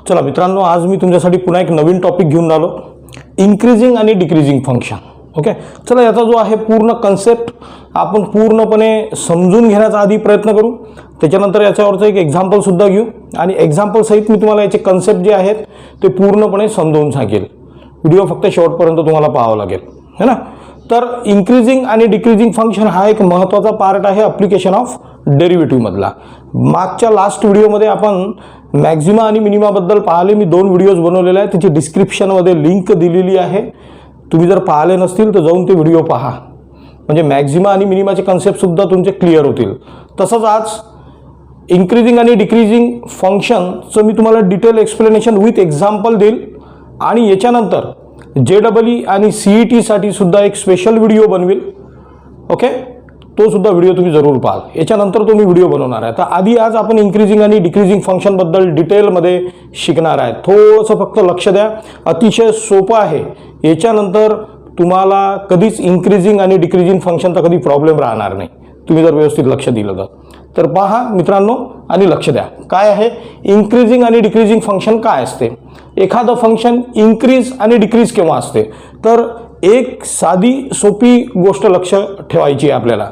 चला मित्रांनो, आज मी तुमच्यासाठी पुन्हा एक नवीन टॉपिक घेऊन आलो, इन्क्रीजिंग आणि डिक्रीजिंग फंक्शन. ओके, चला याचा जो आहे पूर्ण कन्सेप्ट आपण पूर्णपणे समजून घेण्याचा आधी प्रयत्न करू. त्याच्यानंतर याच्यावरचं एक एक्झाम्पल सुद्धा घेऊ आणि एक्झाम्पल सहित मी तुम्हाला याचे कन्सेप्ट जे आहेत ते पूर्णपणे समजावून सांगेल. व्हिडिओ फक्त शेवटपर्यंत तुम्हाला पाहावं लागेल, है ना. तर इन्क्रीजिंग आणि डिक्रीजिंग फंक्शन हा एक महत्त्वाचा पार्ट आहे ॲप्लिकेशन ऑफ डेरिव्हेटिव्हमधला. मागच्या लास्ट व्हिडिओमध्ये आपण मॅक्झिमा आणि मिनिमाबद्दल पाहिले. मी 2 व्हिडिओज बनवलेले आहेत, त्याची डिस्क्रिप्शनमध्ये लिंक दिलेली आहे. तुम्ही जर पाहिले नसतील तर जाऊन ते व्हिडिओ पहा, म्हणजे मॅक्झिमा आणि मिनिमाचे कन्सेप्टसुद्धा तुमचे क्लिअर होतील. तसंच आज इन्क्रीजिंग आणि डिक्रीजिंग फंक्शनचं मी तुम्हाला डिटेल एक्सप्लेनेशन विथ एक्झाम्पल देईल आणि याच्यानंतर JEE आणि CETसाठी सुद्धा एक स्पेशल व्हिडिओ बनवेल. ओके, तो सुद्धा व्हिडिओ तुम्ही जरूर पाहाल. याच्यानंतर तो मी व्हिडिओ बनवणार आहे. तर आधी आज आपण इन्क्रीजिंग आणि डिक्रीजिंग फंक्शनबद्दल डिटेलमध्ये शिकणार आहे. थोडंसं फक्त लक्ष द्या, अतिशय सोपं आहे. याच्यानंतर तुम्हाला कधीच इन्क्रीजिंग आणि डिक्रीजिंग फंक्शनचा कधी प्रॉब्लेम राहणार नाही, तुम्ही जर व्यवस्थित लक्ष दिलं तर. पहा मित्रांनो आणि लक्ष द्या, काय आहे इन्क्रीजिंग आणि डिक्रीजिंग फंक्शन काय असते. एखादं फंक्शन इन्क्रीज आणि डिक्रीज केव्हा असते, तर एक साधी सोपी गोष्ट लक्ष ठेवायची आहे आपल्याला,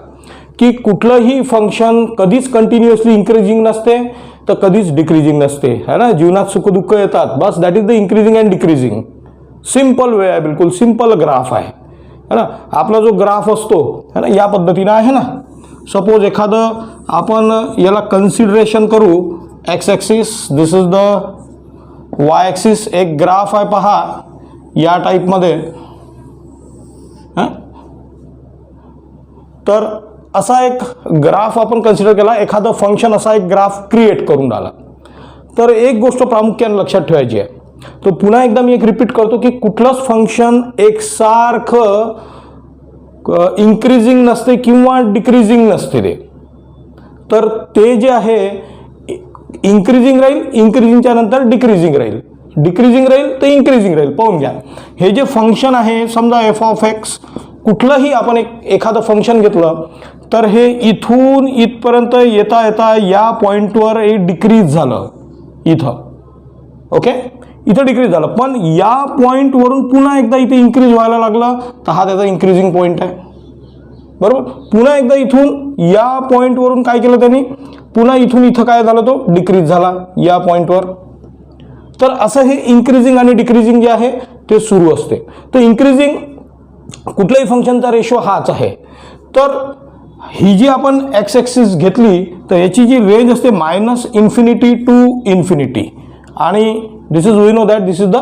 की कुठलंही फंक्शन कधीच कंटिन्युअसली इन्क्रीजिंग नसते तर कधीच डिक्रीजिंग नसते, है ना. जीवनात सुखदुःख येतात, बस that is the increasing and decreasing. Simple way आहे, बिलकुल सिंपल ग्राफ आहे, है ना. आपला जो ग्राफ असतो है ना या पद्धतीनं आहे ना. सपोज एखादं आपण याला कन्सिडरेशन करू, x axis, this is the Y axis. एक ग्राफ आहे पहा या टाईपमध्ये. तर असा एक ग्राफ आपण कन्सिडर केला, एखादं फंक्शन असा एक ग्राफ क्रिएट करून राहिला. तर एक गोष्ट प्रामुख्याने लक्षात ठेवायची आहे, तो पुन्हा एकदा मी एक रिपीट करतो, की कुठलंच फंक्शन एकसारखं इन्क्रीजिंग नसते किंवा डिक्रीजिंग नसते ते. तर ते जे आहे इन्क्रीजिंग राहील, इन्क्रीजिंगच्या नंतर डिक्रीजिंग राहील, डिक्रीजिंग राहील तर इन्क्रीजिंग राहील. पाहून घ्या, हे जे फंक्शन आहे, समजा f(x), कुठलंही आपण एखादं फंक्शन घेतलं तर हे इथून इथपर्यंत येता येता या पॉईंटवर एक डिक्रीज झालं इथं. ओके, इथं डिक्रीज झालं, पण या पॉईंटवरून पुन्हा एकदा इथे इन्क्रीज व्हायला लागलं तर हा त्याचा इन्क्रीजिंग पॉईंट आहे, बरोबर. पुन्हा एकदा इथून या पॉईंटवरून काय केलं त्यांनी, पुन्हा इथून इथं काय झालं, तो डिक्रीज झाला या पॉईंटवर. तर असं हे इन्क्रीजिंग आणि डिक्रीजिंग जे आहे ते सुरू असते. तर इन्क्रीजिंग कुठल्याही फंक्शनचा रेशो हाच आहे. तर ही जी आपण एक्स ॲक्सिस घेतली तर याची जी रेंज असते -इन्फिनिटी टू इन्फिनिटी, आणि this is we know that this is the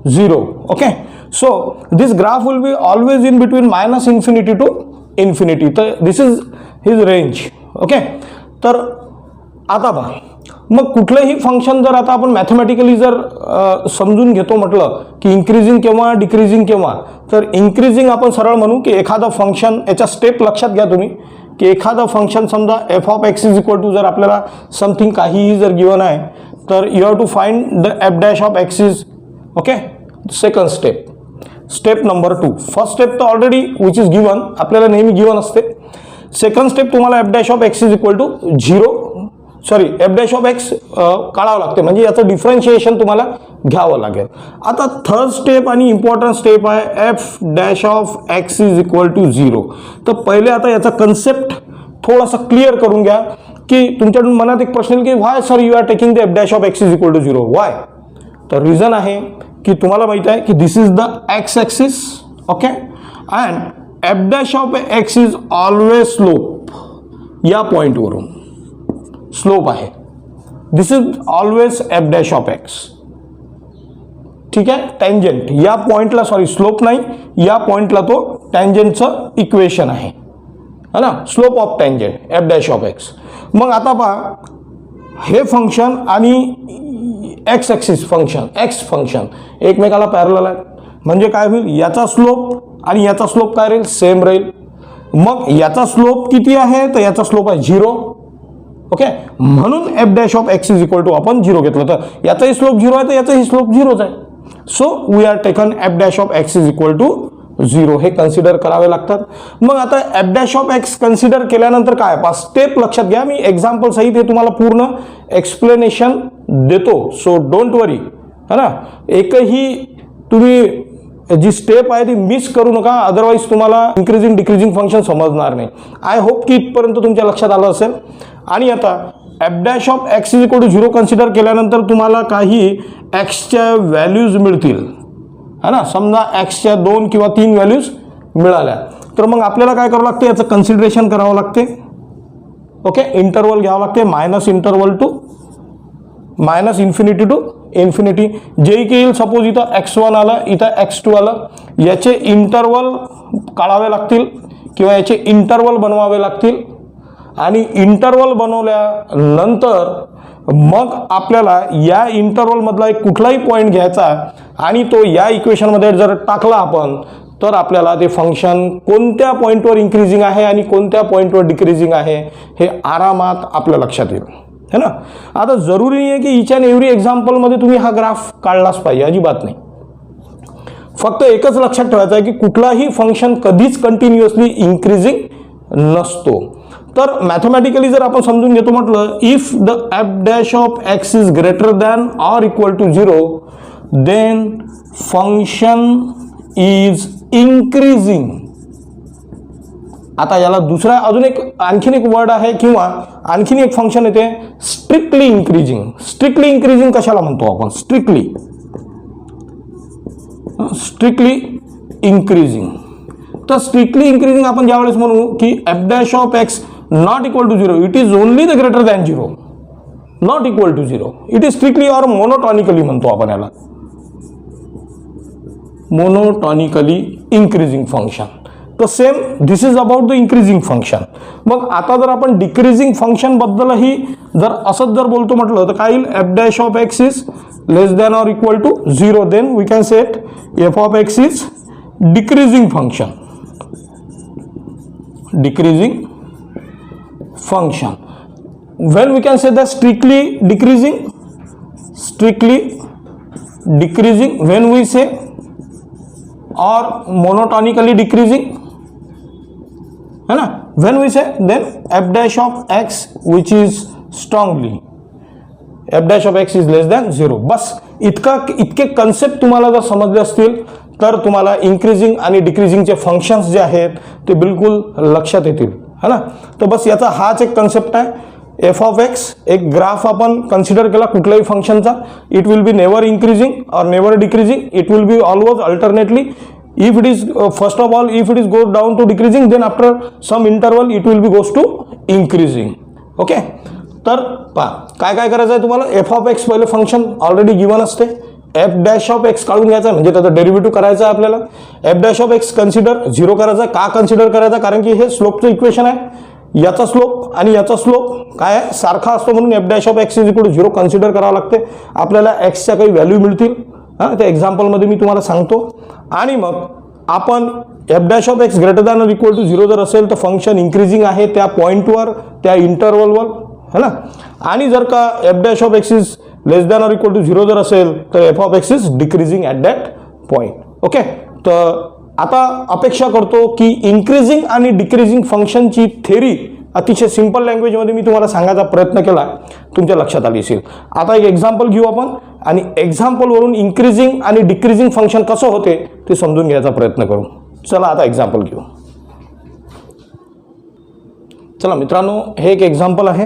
0. Okay, so this graph will be always in between -infinity to infinity. तर this is his range. Okay, तर आता पहा, मग कुठलंही फंक्शन जर आता आपण मॅथमॅटिकली जर समजून घेतो म्हटलं की इन्क्रीजिंग केव्हा डिक्रीजिंग केव्हा, तर इन्क्रीजिंग आपण सरळ म्हणू की एखादं फंक्शन, याच्या स्टेप लक्षात घ्या तुम्ही, की एखादं फंक्शन समजा f(x) इज इक्वल टू, जर आपल्याला समथिंग काहीही जर गिवन आहे तर you have to find the f'(x) is. Okay, second step, step number 2. First step तर ऑलरेडी विच इज गिवन, आपल्याला नेहमी गिवन असते. सेकंड स्टेप तुम्हाला f'(x) is equal to 0, sorry f'(x) काढावं लागते, म्हणजे याचं डिफरन्शिएशन तुम्हाला घ्यावं लागेल. आता थर्ड स्टेप आणि इम्पॉर्टंट स्टेप आहे f'(x) इज इक्वल टू 0. तर पहिले आता याचा कन्सेप्ट थोडासा क्लिअर करून घ्या, की तुमच्या मनात एक प्रश्न येईल की why sir you are taking the f'(x) is equal to 0, why. तर रिझन आहे की तुम्हाला माहित आहे की this is the X axis. Okay, and f'(x) is always slope, या पॉईंटवरून स्लोप आहे. This is always f'(x). ठीक आहे, टँजंट या पॉइंटला, सॉरी स्लोप नाही, या पॉइंटला तो टँजंटचं इक्वेशन आहे, है ना, स्लोप ऑफ टँजंट f'(x). मग आता पहा, हे फंक्शन आणि x axis function, x function एकमेकाला पॅरलल आहे, म्हणजे काय होईल, याचा स्लोप आणि याचा स्लोप काय राहील, सेम राहील. मग याचा स्लोप किती आहे, तर याचा स्लोप आहे 0. ओके, म्हणून f'(x) इज इक्वल टू आपण 0 घेतलं, तर याचाही स्लोप 0 आहे तर याचाही स्लोप 0च आहे. So we are taken f'(x) is equal to 0 हे कन्सिडर करावे लागतात. मग आता f dash of x consider केल्यानंतर काय, 5 स्टेप लक्षात घ्या. मी एक्झाम्पल सहित हे तुम्हाला पूर्ण एक्सप्लेनेशन देतो, सो डोंट वरी, है ना. एकही तुम्ही जी स्टेप आहे ती मिस करू नका, अदरवाईज तुम्हाला इन्क्रीजिंग डिक्रीजिंग फंक्शन समजणार नाही. आय होप की इथपर्यंत तुमच्या लक्षात आलं असेल. आणि आता f dash of x is equal to 0 consider केल्यानंतर तुम्हाला काही एक्सच्या व्हॅल्यूज मिळतील, है ना. समजा एक्सच्या 2 किंवा 3 व्हॅल्यूज मिळाल्या, तर मग आपल्याला काय करावं लागते, याचं कन्सिडरेशन करावं लागते. ओके, इंटरवल घ्यावं लागते, minus interval to minus infinity to infinity. जे की येईल, सपोज इथं x1 आलं, इथं x2 आलं, याचे इंटरवल काढावे लागतील किंवा याचे इंटरवल बनवावे लागतील. आणि इंटरवल बनवल्यानंतर मग आपल्याला या इंटरवलमधला एक कुठलाही पॉईंट घ्यायचा आणि तो या इक्वेशनमध्ये जर टाकला आपण, तर आपल्याला ते फंक्शन कोणत्या पॉईंटवर इन्क्रीजिंग आहे आणि कोणत्या पॉईंटवर डिक्रीजिंग आहे हे आरामात आपल्या लक्षात येईल, है ना. आता जरुरी नाही आहे की इच अँड एव्हरी एक्झाम्पलमध्ये तुम्ही हा ग्राफ काढलाच पाहिजे, अजिबात नाही. फक्त एकच लक्षात ठेवायचं आहे की कुठलाही फंक्शन कधीच कंटिन्युअसली इन्क्रीजिंग नसतो. तर मॅथमॅटिकली जर आपण समजून घेतो म्हटलं, if the f dash of x is greater than or equal to 0 then function is increasing. आता याला दुसरा अजून एक आणखीन एक वर्ड आहे किंवा आणखीन एक फंक्शन येते, स्ट्रिक्टली इन्क्रीजिंग. स्ट्रिक्टली इन्क्रीजिंग कशाला म्हणतो आपण, स्ट्रिक्टली इन्क्रीजिंग. तर स्ट्रिक्टली इन्क्रीजिंग आपण ज्यावेळेस म्हणू की f dash of x not equal to 0, it is only the greater than 0, not equal to 0, it is strictly और मोनोटॉनिकली म्हणतो आपण याला, मोनोटॉनिकली इन्क्रीजिंग फंक्शन. तर same this is about the increasing function. मग आता जर आपण डिक्रीजिंग फंक्शन बद्दलही जर असंच जर बोलतो म्हटलं तर काय येईल, f dash of x is less than or equal to 0, then we can set f of x is decreasing function. Decreasing function. When we can say that strictly decreasing, when we say, or monotonically decreasing, है ना. When we say then f dash of x which is strongly, f dash of x is less than 0. बस इतके concept तुम्हाला जर समजले असतील तर तुम्हाला increasing आणि डिक्रीजिंगचे फंक्शन्स जे आहेत ते बिलकुल लक्षात येतील, है ना. तर बस याचा हाच एक कन्सेप्ट आहे. एफ ऑफ एक्स एक ग्राफ आपण कन्सिडर केला कुठल्याही फंक्शनचा, it will be never increasing और never decreasing, it will be always alternately. If it is first of all if it is goes down to decreasing, then after some interval it will be goes to increasing. Okay, तर पहा काय काय करायचं आहे तुम्हाला. F of X पहिले function already given असते, F dash of x काढून घ्यायचा म्हणजे त्याचा डेरिव्हेटिव्ह करायचा आहे आपल्याला. F dash of x consider 0 करायचा. का कन्सिडर करायचा, कारण की हे स्लोपचं इक्वेशन आहे, याचा स्लोप आणि याचा स्लोप काय सारखा असतो म्हणून f dash of x is equal to 0 consider करावं लागते. आपल्याला एक्सच्या काही व्हॅल्यू मिळतील, हां त्या एक्झाम्पलमध्ये मी तुम्हाला सांगतो. आणि मग आपण f dash of x greater than or equal to 0 जर असेल तर फंक्शन इन्क्रीजिंग आहे त्या पॉईंटवर, त्या इंटरवलवर, है ना. आणि जर का f dash of x is less than or equal to 0 जर असेल तर f of x is decreasing at that point. Okay, तर आता अपेक्षा करतो की इन्क्रीजिंग आणि डिक्रीजिंग फंक्शनची थेरी अतिशय सिंपल लँग्वेजमध्ये मी तुम्हाला सांगायचा प्रयत्न केला, तुमच्या लक्षात आली असेल. आता एक एक्झाम्पल घेऊ आपण आणि एक्झाम्पलवरून इन्क्रीजिंग आणि डिक्रीजिंग फंक्शन कसं होते ते समजून घ्यायचा प्रयत्न करू. चला आता एक्झाम्पल घेऊ. चला मित्रांनो, हे एक एक्झाम्पल आहे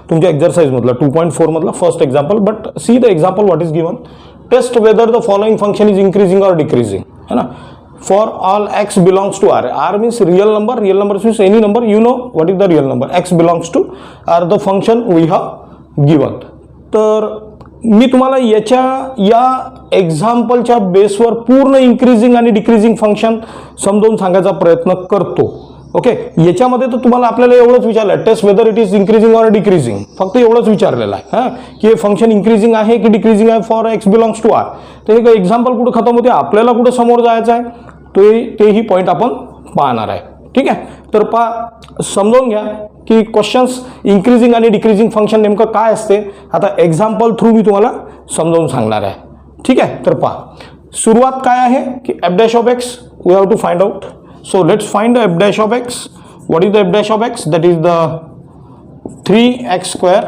तुमच्या एक्झरसाइजमधलं 2.4 मधला first example. But see the example what is given. Taste whether the following function is increasing और डिक्रीजिंग, है ना. For all x belongs to R. R means real number. Real number means any number. You know what is the real number. X belongs to R. The function we have given. तर मी तुम्हाला या एक्झाम्पलच्या बेसवर पूर्ण increasing आणि decreasing function समजावून सांगायचा प्रयत्न करतो. ओके, याच्यामध्ये तर तुम्हाला आपल्याला एवढंच विचारलं आहे, taste whether it is increasing और डिक्रीजिंग, फक्त एवढंच विचारलेलं आहे हां की हे फंक्शन इन्क्रीजिंग आहे की डिक्रीजिंग आहे for x belongs to R. तर हे एक्झाम्पल कुठं खतम होते, आपल्याला कुठं समोर जायचं आहे तेही पॉईंट आपण पाहणार आहे. ठीक आहे, तर समजून घ्या की क्वेश्चन्स इन्क्रीजिंग आणि डिक्रीजिंग फंक्शन नेमकं काय असते. आता एक्झाम्पल थ्रू मी तुम्हाला समजावून सांगणार आहे. ठीक आहे, तर सुरुवात काय आहे की f dash of x we have to find out. So let's find the f dash of x. What is the f dash of x? That is the 3x square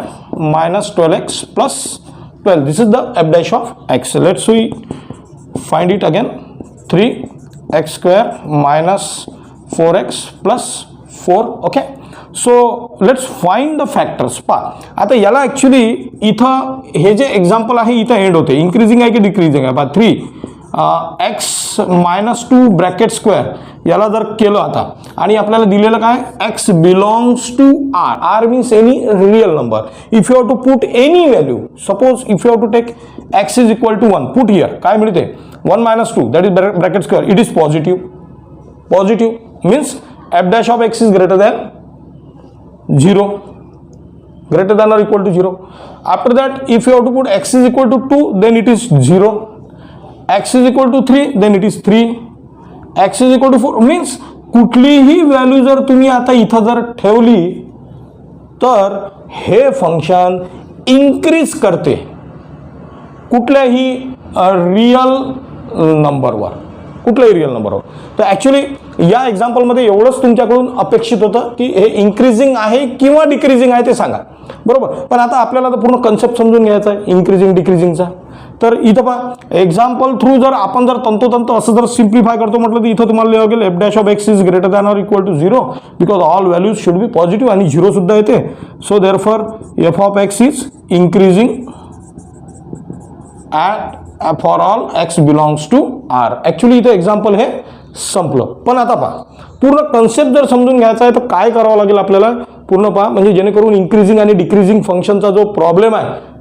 minus 12x plus 12. This is the f dash of x. Let's we find it again. 3x square minus 4x plus 4. Okay. So let's find the factors. पहा आता याला actually इथं हे जे example आहे इथं end होते. Increasing आहे की डिक्रीजिंग आहे? पहा 3x मायनस 2 ब्रॅकेट स्क्वेअर याला जर केलं आता आणि आपल्याला दिलेलं काय x belongs to r. r means any real number. If you have to put any value, suppose if you have to take x is equal to 1, put here. काय मिळते? 1 minus 2 that is bracket square. It is positive. Positive means f dash of x is greater than 0, greater than or equal to 0. After that, if you have to put x is equal to 2, then it is 0. x is equal to 3, then it is 3. x is equal to 4 means कुठलीही value जर तुम्ही आता इथं जर ठेवली तर हे function increase करते कुठल्याही रियल नंबरवर, कुठल्याही रियल नंबरवर. तर ॲक्च्युली या एक्झाम्पलमध्ये एवढंच तुमच्याकडून अपेक्षित होतं की हे इन्क्रीजिंग आहे किंवा डिक्रीजिंग आहे ते सांगा, बरोबर. पण आता आपल्याला तर पूर्ण कन्सेप्ट समजून घ्यायचा आहे इन्क्रीजिंग डिक्रीजिंगचा. तर इथं पहा एक्झाम्पल थ्रू जर आपण जर तंतोतंत असं जर सिम्प्लिफाय करतो म्हटलं तर इथं तुम्हाला लिहावं लागेल f dash of x is greater than or equal to 0 because all values should be positive आणि 0 सुद्धा येते. So therefore f of x is increasing at for all x belongs to r. Actually इथं example हे संपलं. पण आता पहा पूर्ण कन्सेप्ट जर समजून घ्यायचा आहे तर काय करावं लागेल आपल्याला पूर्ण पहा, म्हणजे जेणेकरून इन्क्रीजिंग आणि डिक्रीजिंग फंक्शनचा जो प्रॉब्लेम आहे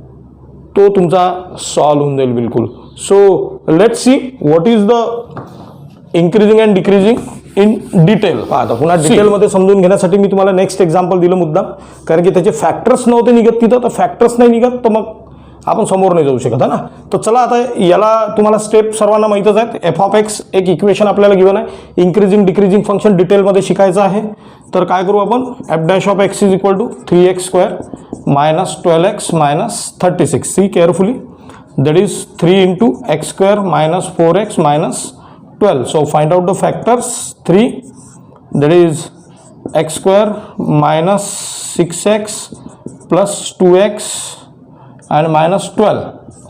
तो तुमचा सॉल्व्ह होऊन जाईल बिलकुल. So let's see what is the increasing and decreasing in detail. पहा आता पुन्हा डिटेलमध्ये समजून घेण्यासाठी मी तुम्हाला नेक्स्ट एक्झाम्पल दिलं मुद्दाम, कारण की त्याचे फॅक्टर्स नव्हते निघत तिथं. तर फॅक्टर्स नाही निघत तर मग आपण समोर नाही जाऊ शकत है ना. तर चला आता याला तुम्हाला स्टेप सर्वांना माहीतच आहेत. एफ ऑफ एक्स एक इक्वेशन आपल्याला गिवन आहे. इन्क्रीजिंग डिक्रीजिंग फंक्शन डिटेलमध्ये शिकायचं आहे. तर काय करू आपण? F dash of x is equal to 3x square minus 12x minus 36. See carefully that is 3 into x square minus 4x minus 12. So find out the factors. 3 that is x square minus 6x plus 2x and minus 12.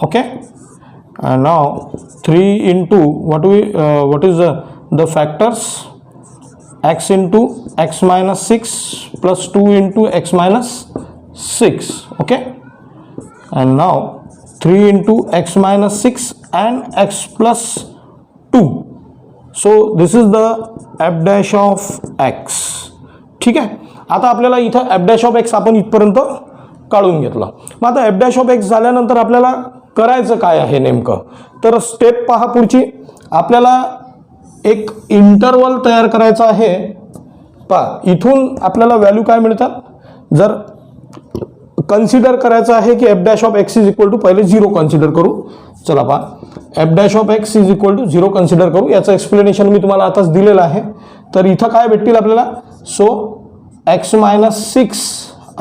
Okay, and now 3 into what is the factors? X into x minus 6 plus 2 into x minus 6. Okay, and now 3 into x minus 6 and x plus 2. So this is the f dash of x. ठीक आहे. आता आपल्याला इथं f dash of x आपण इथपर्यंत काढून घेतलं. मग आता एफ डॅश ऑफ एक्स झाल्यानंतर आपल्याला करायचं काय आहे नेमकं? तर स्टेप पहा पुढची. आपल्याला एक इंटरवल तयार करायचा आहे. पहा इथून आपल्याला व्हॅल्यू काय मिळतात जर कन्सिडर करायचं आहे की f dash of x is equal to पहिले 0 कन्सिडर करू. चला पहा f dash of x is equal to 0 consider करू. याचं एक्सप्लेनेशन मी तुम्हाला आताच दिलेलं आहे. तर इथं काय भेटतील आपल्याला? सो एक्स मायनस 6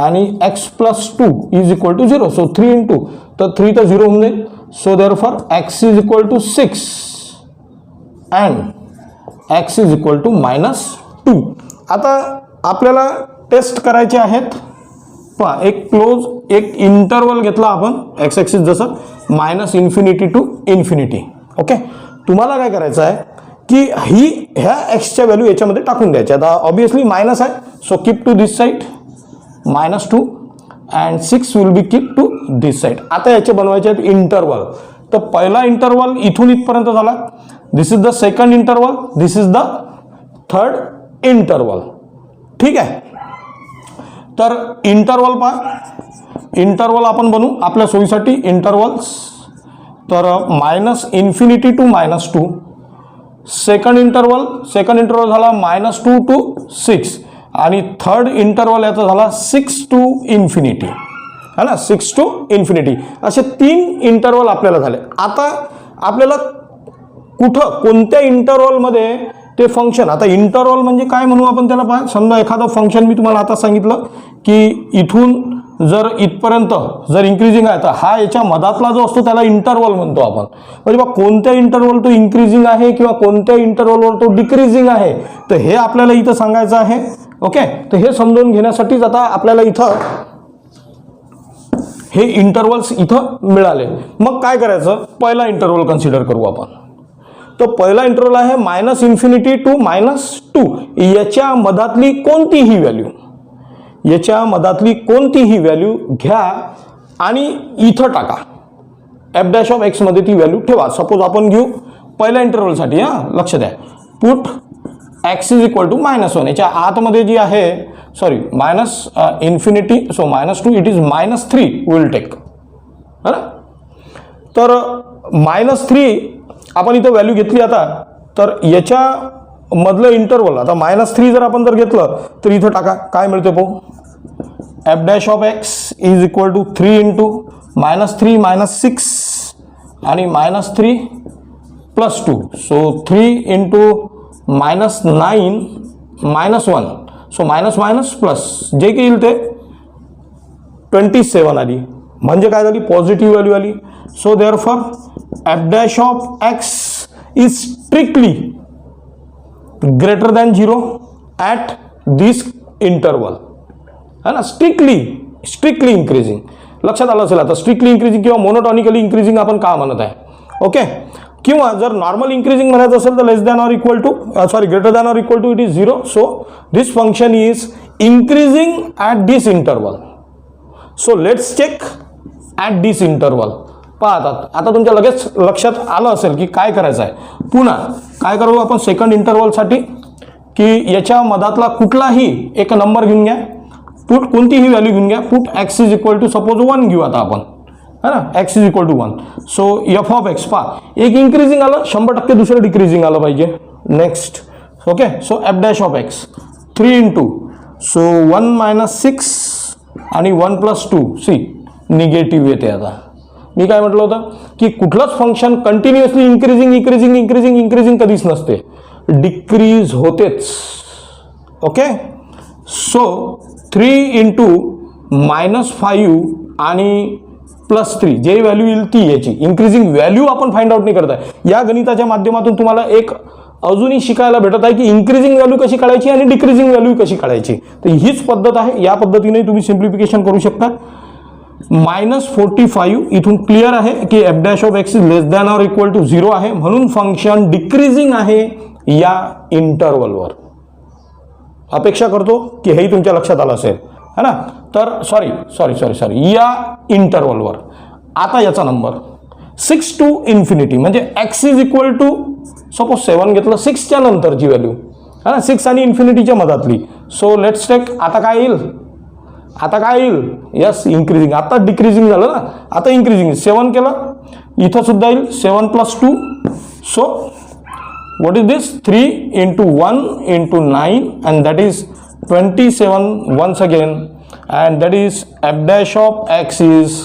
आणि x plus 2 is equal to 0. So 3 into तर 3 तर 0 होऊन जाईल. So therefore x is equal to 6 and x is equal to minus 2. आता आपल्याला टेस्ट करायचे आहेत. पहा एक क्लोज एक इंटरवल घेतला आपण एक्स ॲक्सिस जसं minus infinity to infinity. Okay, तुम्हाला काय करायचं आहे की ह्या एक्सच्या व्हॅल्यू याच्यामध्ये टाकून द्यायच्या. आता ऑब्विसली मायनस आहे. So keep to this side minus 2 and 6 will be keep to this side. आता याचे बनवायचे आहेत इंटरवल. तर पहिला इंटरवल इथून इथपर्यंत झाला. This is the second interval, this is the third interval. ठीक आहे. तर इंटरवल पहा, इंटरवल आपण बनवू आपल्या सोयीसाठी इंटरवल्स. तर minus infinity to minus 2. Second interval झाला मायनस 2 टू 6 आणि थर्ड इंटरवल याचा झाला 6 टू इन्फिनिटी है ना. 6 टू इन्फिनिटी असे 3 इंटरवल आपल्याला झाले. आता आपल्याला कुठं कोणत्या इंटरवलमध्ये ते फंक्शन, आता इंटरवल म्हणजे काय म्हणू आपण त्याला? पहा समजा एखादं फंक्शन मी तुम्हाला आता सांगितलं की इथून जर इथपर्यंत जर इन्क्रीजिंग आहे तर हा याच्या मधातला जो असतो त्याला इंटरवल म्हणतो आपण. म्हणजे बघ कोणत्या इंटरवल तो इन्क्रीजिंग आहे किंवा कोणत्या इंटरवलवर तो डिक्रीजिंग आहे, तर हे आपल्याला इथं सांगायचं आहे. ओके, तर हे समजून घेण्यासाठीच आता आपल्याला इथं हे इंटरवल्स इथं मिळाले. मग काय करायचं, पहिला इंटरवल कन्सिडर करू आपण. तो पहिला इंटरवल आहे -∞ to -2. याच्या मधातली कोणतीही व्हॅल्यू, याच्या मधातली कोणतीही व्हॅल्यू घ्या आणि इथं टाका. f' मध्ये ती व्हॅल्यू ठेवा. सपोज आपण घेऊ पहिल्या इंटरवलसाठी, लक्ष द्या, पुट x = -1. याच्या आतमध्ये जी आहे sorry -∞, so -2 it is -3 will take, है ना. तर -3 आपण इथं व्हॅल्यू घेतली. आता तर याच्या मधलं इंटरवल आता -3 जर आपण जर घेतलं तर इथं टाका, काय मिळते पाहू. f' = 3 into -3 -6 आणि -3 + 2, so 3 into -9 -1, so minus minus plus जे काही येईल ते 27 आली. म्हणजे काय झाली, पॉझिटिव्ह व्हॅल्यू आली. So therefore f' is strictly greater than 0 at this interval, है ना. Strictly increasing. लक्षात आलं असेल आता, स्ट्रिक्टली इंक्रीजिंग किंवा मोनोटॉनिकली इंक्रीजिंग आपण का म्हणत आहे. ओके, किंवा जर नॉर्मल इंक्रीजिंग म्हणायचं असेल तर less than or equal to greater than or equal to it is 0. So this function is increasing at this interval. So let's check at this interval. पहा आता तुमच्या लगेच लक्षात आलं असेल की काय करायचं आहे. पुन्हा काय करू आपण सेकंड इंटरवलसाठी, की याच्या मधातला कुठलाही एक नंबर घेऊन घ्या, पुट कोणतीही व्हॅल्यू घेऊन घ्या. पुट x = सपोज 1 घेऊ आता आपण, है ना. x = 1. सो f(x) पहा एक इंक्रीजिंग आलं 100%, दुसरं डिक्रीजिंग आलं पाहिजे. Next, okay. So f' 3 into, so 1 - 6 आणि 1 + 2 सी निगेटिव्ह येते. आता मी काय म्हटलं होतं की कुठलंच फंक्शन कंटिन्युअसली इंक्रीजिंग कधीच नसते, डिक्रीज होतेच. ओके, सो 3 into -5 आणि +3 जे व्हॅल्यू येईल ती याची इंक्रीजिंग व्हॅल्यू आपण फाइंड आउट नाही करत आहे. या गणिताच्या माध्यमातून तुम्हाला एक अजूनही शिकायला भेटत आहे की इंक्रीजिंग व्हॅल्यू कशी काढायची आणि डिक्रीजिंग व्हॅल्यू कशी काढायची. तर हीच पद्धत आहे. या पद्धतीने तुम्ही सिम्प्लिफिकेशन करू शकता. -45 इथून क्लिअर आहे की f' is less than or equal to 0 आहे, म्हणून फंक्शन डिक्रीजिंग आहे या इंटरवलवर. अपेक्षा करतो की हेही तुमच्या लक्षात आलं असेल, है ना. तर सॉरी या इंटरवलवर. आता याचा नंबर 6 to ∞, म्हणजे x = सपोज 7 घेतलं, 6च्या नंतरची व्हॅल्यू, है ना, 6 आणि इन्फिनिटीच्या मधातली. सो लेट्स टेक, आता काय येईल, यस इंक्रीजिंग. आता डिक्रीजिंग झालं ना, आता इंक्रीजिंग. 7 केलं, इथं सुद्धा येईल 7 + 2. So what is this, 3 into 1 into 9, and that is 27 once again, and that is f' is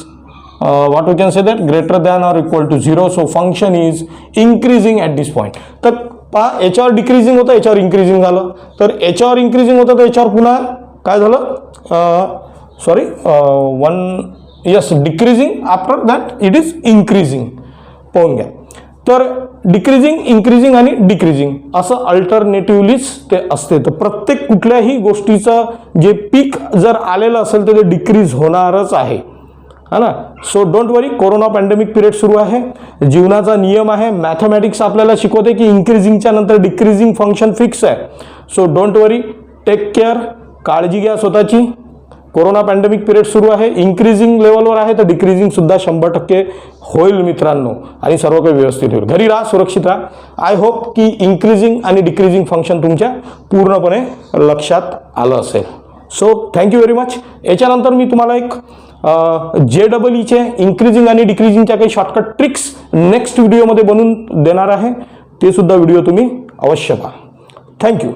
what we can say that greater than or equal to 0. so function is increasing at this point. तर पहा याच्यावर decreasing होतं, याच्यावर increasing झालं. तर याच्यावर increasing होतं तर याच्यावर पुन्हा काय झालं, decreasing. After that it is increasing. पाहून घ्या. तर डिक्रीजिंग, इंक्रीजिंग आणि डिक्रीजिंग असं अल्टरनेटिव्हलीच ते असते. तर प्रत्येक कुठल्याही गोष्टीचं जे पीक जर आलेलं असेल तर ते डिक्रीज होणारच आहे, है ना. So don't worry, corona pandemic period सुरू आहे. जीवनाचा नियम आहे, मॅथमॅटिक्स आपल्याला शिकवते की इंक्रीजिंगच्या नंतर डिक्रीजिंग फंक्शन फिक्स आहे. So don't worry, take care, काळजी घ्या स्वतःची. कोरोना पॅन्डेमिक पिरियड सुरू आहे, इंक्रीजिंग लेवलवर आहे, तर डिक्रीजिंग सुद्धा 100% होईल मित्रांनो, आणि सर्व काही व्यवस्थित होईल. घरी राहा, सुरक्षित राहा. आय होप की इंक्रीजिंग आणि डिक्रीजिंग फंक्शन तुमच्या पूर्णपणे लक्षात आलं असेल. So thank you very much. याच्यानंतर मी तुम्हाला एक JEEचे इंक्रीजिंग आणि डिक्रीजिंगच्या काही शॉर्टकट ट्रिक्स नेक्स्ट व्हिडिओमध्ये बनवून देणार आहे. ते सुद्धा व्हिडिओ तुम्ही अवश्य पहा. थँक्यू.